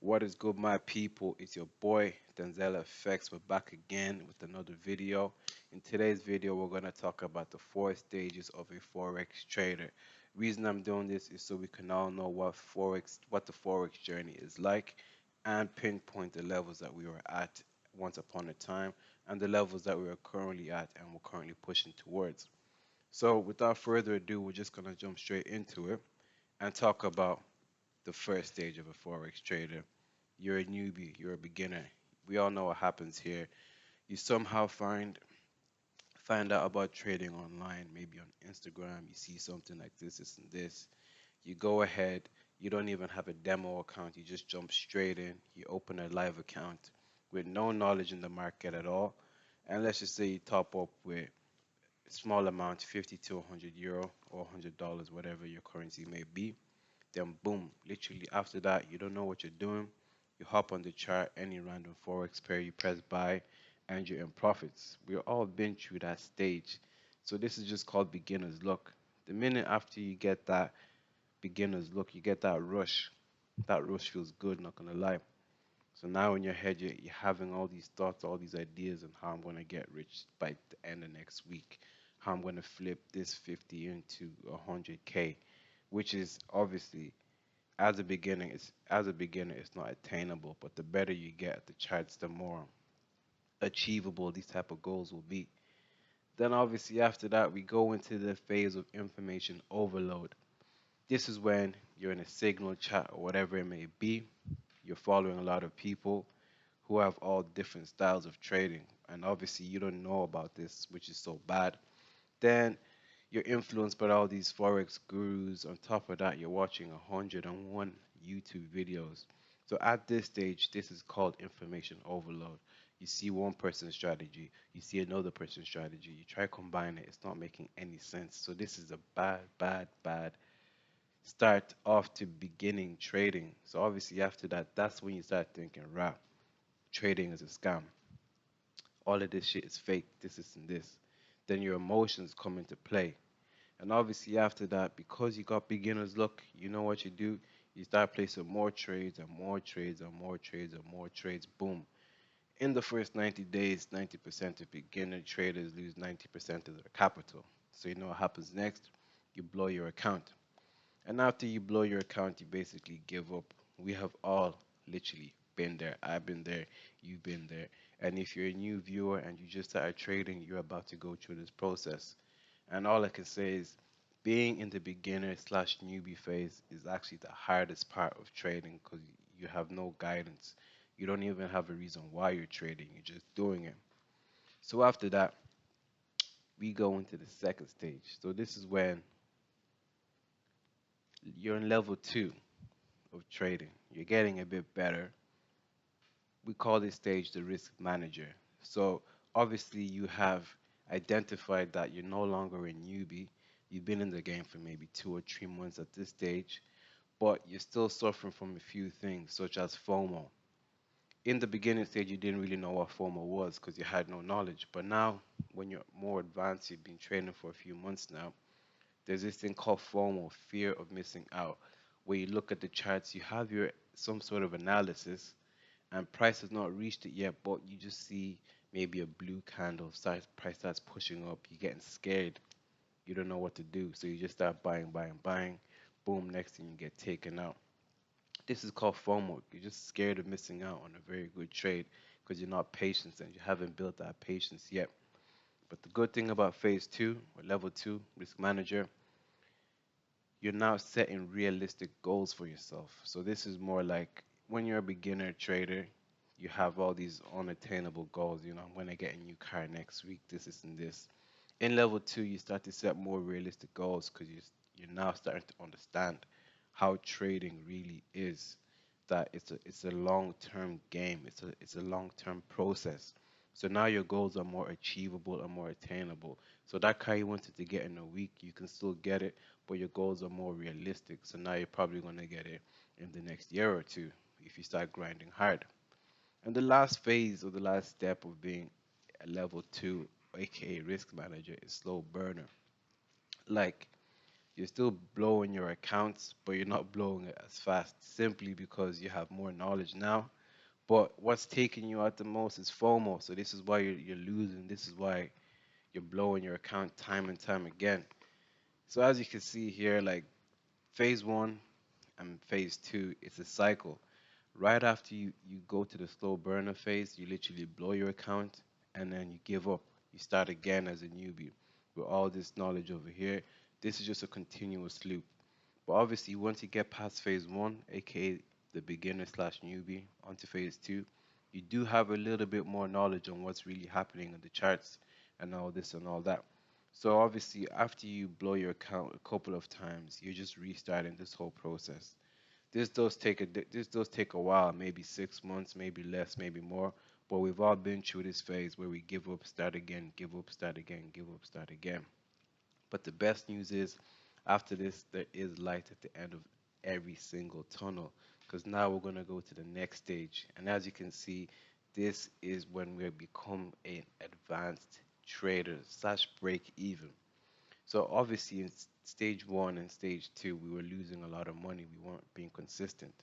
What is good, my people? It's your boy Denzel Effects. We're back again with another video. In today's video, we're going to talk about the four stages of a Forex trader. Reason I'm doing this is so we can all know what the Forex journey is like, and pinpoint the levels that we were at once upon a time, and the levels that we are currently at and we're currently pushing towards. So, without further ado, we're just going to jump straight into it and talk about the first stage of a Forex trader. You're a newbie, you're a beginner. We all know what happens here. You somehow find out about trading online, maybe on Instagram, you see something like this and this. You go ahead, you don't even have a demo account, you just jump straight in, you open a live account with no knowledge in the market at all. And let's just say you top up with a small amount, 50 to 100 euro or $100, whatever your currency may be. Then boom, literally after that, you don't know what you're doing. You hop on the chart, any random forex pair, you press buy, and you're in profits. We've all been through that stage. So this is just called beginner's luck. The minute after you get that beginner's luck, you get that rush. That rush feels good, not gonna lie. So now in your head, you're having all these thoughts, all these ideas on how I'm gonna get rich by the end of next week, how I'm gonna flip this 50 into 100K, which is obviously as a beginner it's not attainable, but the better you get at the charts, the more achievable these type of goals will be. Then obviously after that we go into the phase of information overload. This is when you're in a signal chat or whatever it may be. You're following a lot of people who have all different styles of trading, and obviously you don't know about this, which is so bad. Then you're influenced by all these forex gurus. On top of that, you're watching 101 YouTube videos. So at this stage, this is called information overload. You see one person's strategy, you see another person's strategy, you try to combine it, it's not making any sense. So this is a bad start off to beginning trading. So obviously after that, that's when you start thinking, right, trading is a scam. All of this shit is fake, this and this. Then your emotions come into play. And obviously after that, because you got beginner's luck, you know what you do? You start placing more trades and more trades and more trades and more trades. Boom. In the first 90 days, 90% of beginner traders lose 90% of their capital. So you know what happens next? You blow your account. And after you blow your account, you basically give up. We have all literally been there. I've been there. You've been there. And if you're a new viewer and you just started trading, you're about to go through this process. And all I can say is being in the beginner slash newbie phase is actually the hardest part of trading because you have no guidance. You don't even have a reason why you're trading. You're just doing it. So after that, we go into the second stage. So this is when you're in level two of trading. You're getting a bit better. We call this stage the risk manager. So obviously you have identified that you're no longer a newbie. You've been in the game for maybe 2 or 3 months at this stage, but you're still suffering from a few things such as FOMO. In the beginning stage, you didn't really know what FOMO was because you had no knowledge. But now, when you're more advanced, you've been training for a few months now, there's this thing called FOMO, fear of missing out, where you look at the charts, you have your some sort of analysis, and price has not reached it yet, but you just see maybe a blue candle, price starts pushing up, you're getting scared, you don't know what to do, so you just start buying. Boom, next thing you get taken out. This is called FOMO. You're just scared of missing out on a very good trade because you're not patient and you haven't built that patience yet. But the good thing about phase two or level two, risk manager, you're now setting realistic goals for yourself. So this is more like when you're a beginner trader, you have all these unattainable goals. You know, I'm going to get a new car next week, this, and this. In level two, you start to set more realistic goals because you're now starting to understand how trading really is. That it's a long-term game. It's a long-term process. So now your goals are more achievable and more attainable. So that car you wanted to get in a week, you can still get it, but your goals are more realistic. So now you're probably going to get it in the next year or two if you start grinding hard. And the last phase or the last step of being a level two, aka risk manager, is slow burner. Like You're still blowing your accounts, but you're not blowing it as fast simply because you have more knowledge now. But what's taking you out the most is FOMO. So this is why you're losing. This is why you're blowing your account time and time again. So as you can see here, like phase one and phase two, it's a cycle. Right after you go to the slow burner phase, you literally blow your account and then you give up. You start again as a newbie with all this knowledge over here. This is just a continuous loop. But obviously, once you get past phase one, aka the beginner slash newbie, onto phase two, you do have a little bit more knowledge on what's really happening in the charts and all this and all that. So obviously, after you blow your account a couple of times, you're just restarting this whole process. This does take a while, maybe 6 months, maybe less, maybe more. But we've all been through this phase where we give up, start again, give up, start again, give up, start again. But the best news is, after this, there is light at the end of every single tunnel. Because now we're going to go to the next stage. And as you can see, this is when we become an advanced trader slash break even. So obviously in stage one and stage two, we were losing a lot of money. We weren't being consistent.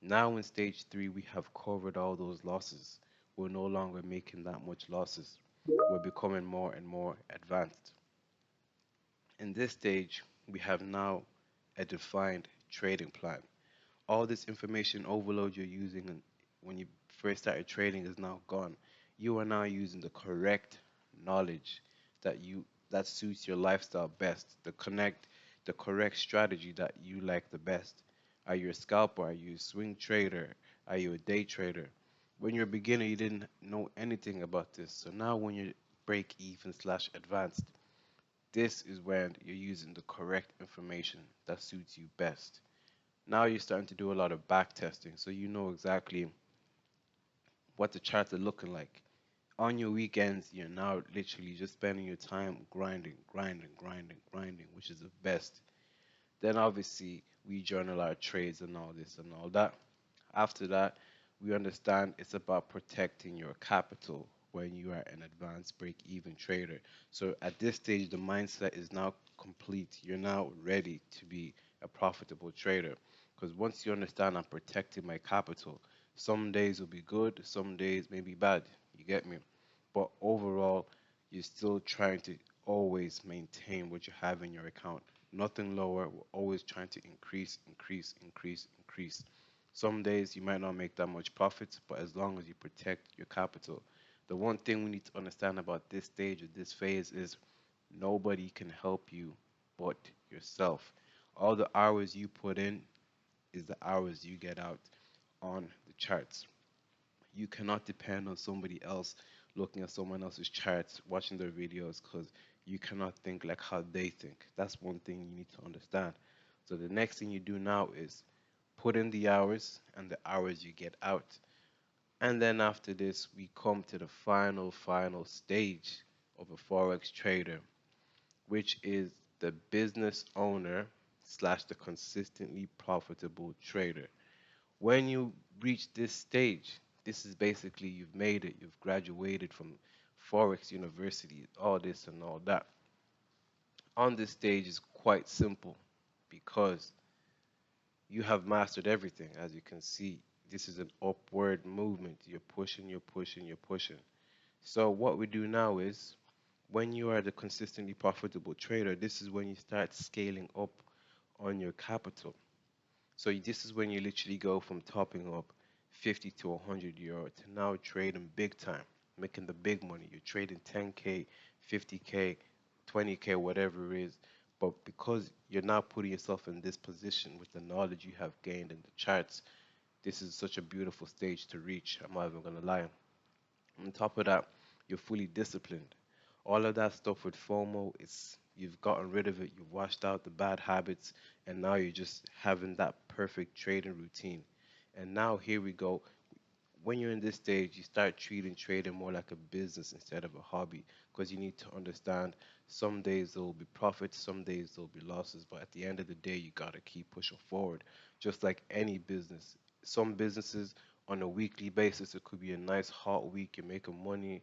Now in stage three, we have covered all those losses. We're no longer making that much losses. We're becoming more and more advanced. In this stage, we have now a defined trading plan. All this information overload you're using when you first started trading is now gone. You are now using the correct knowledge that suits your lifestyle best, the correct strategy that you like the best. Are you a scalper? Are you a swing trader? Are you a day trader? When you're a beginner, you didn't know anything about this. So now when you're break even slash advanced, this is when you're using the correct information that suits you best. Now you're starting to do a lot of back testing, so you know exactly what the charts are looking like. On your weekends, you're now literally just spending your time grinding, grinding, grinding, grinding, which is the best. Then obviously we journal our trades and all this and all that. After that, we understand it's about protecting your capital when you are an advanced break even trader. So at this stage, the mindset is now complete. You're now ready to be a profitable trader. Because once you understand I'm protecting my capital, some days will be good, some days may be bad. You get me? But overall, you're still trying to always maintain what you have in your account. Nothing lower. We're always trying to increase, increase, increase, increase. Some days you might not make that much profit, but as long as you protect your capital. The one thing we need to understand about this stage or this phase is nobody can help you but yourself. All the hours you put in is the hours you get out on the charts. You cannot depend on somebody else looking at someone else's charts, watching their videos, because you cannot think like how they think. That's one thing you need to understand. So the next thing you do now is put in the hours and the hours you get out. And then after this, we come to the final stage of a Forex trader, which is the business owner slash the consistently profitable trader. When you reach this stage, this is basically you've made it, you've graduated from Forex University, all this and all that. On this stage is quite simple because you have mastered everything. As you can see, this is an upward movement. You're pushing, you're pushing, you're pushing. So what we do now is when you are the consistently profitable trader, this is when you start scaling up on your capital. So this is when you literally go from topping up 50 to 100 euro to now trading big time, making the big money. You're trading 10k, 50k, 20k, whatever it is. But because you're now putting yourself in this position with the knowledge you have gained in the charts, this is such a beautiful stage to reach. I'm not even gonna lie. On top of that, you're fully disciplined. All of that stuff with FOMO, it's you've gotten rid of it, you've washed out the bad habits, and now you're just having that perfect trading routine. And now here we go. When you're in this stage, you start treating trading more like a business instead of a hobby because you need to understand some days there will be profits, some days there will be losses, but at the end of the day, you got to keep pushing forward, just like any business. Some businesses on a weekly basis, it could be a nice hot week, you're making money,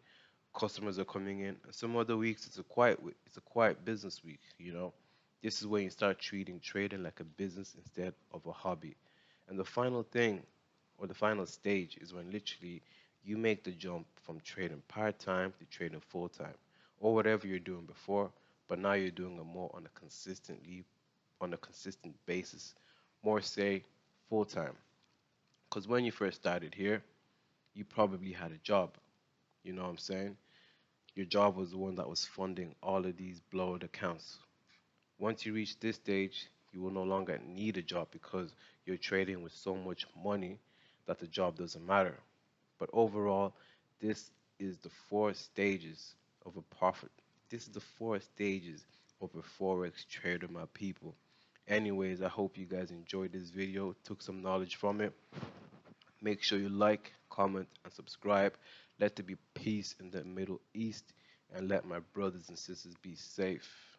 customers are coming in. And some other weeks, it's a quiet business week. This is when you start treating trading like a business instead of a hobby. And the final thing, or the final stage, is when literally you make the jump from trading part time to trading full time, or whatever you're doing before, but now you're doing it more on a consistent basis, more say full time. Because when you first started here, you probably had a job. You know what I'm saying? Your job was the one that was funding all of these bloated accounts. Once you reach this stage, you will no longer need a job because you're trading with so much money that the job doesn't matter. But overall, this is the four stages of a profit. This is the four stages of a Forex trader, my people. Anyways, I hope you guys enjoyed this video, took some knowledge from it. Make sure you like, comment, and subscribe. Let there be peace in the Middle East, and let my brothers and sisters be safe.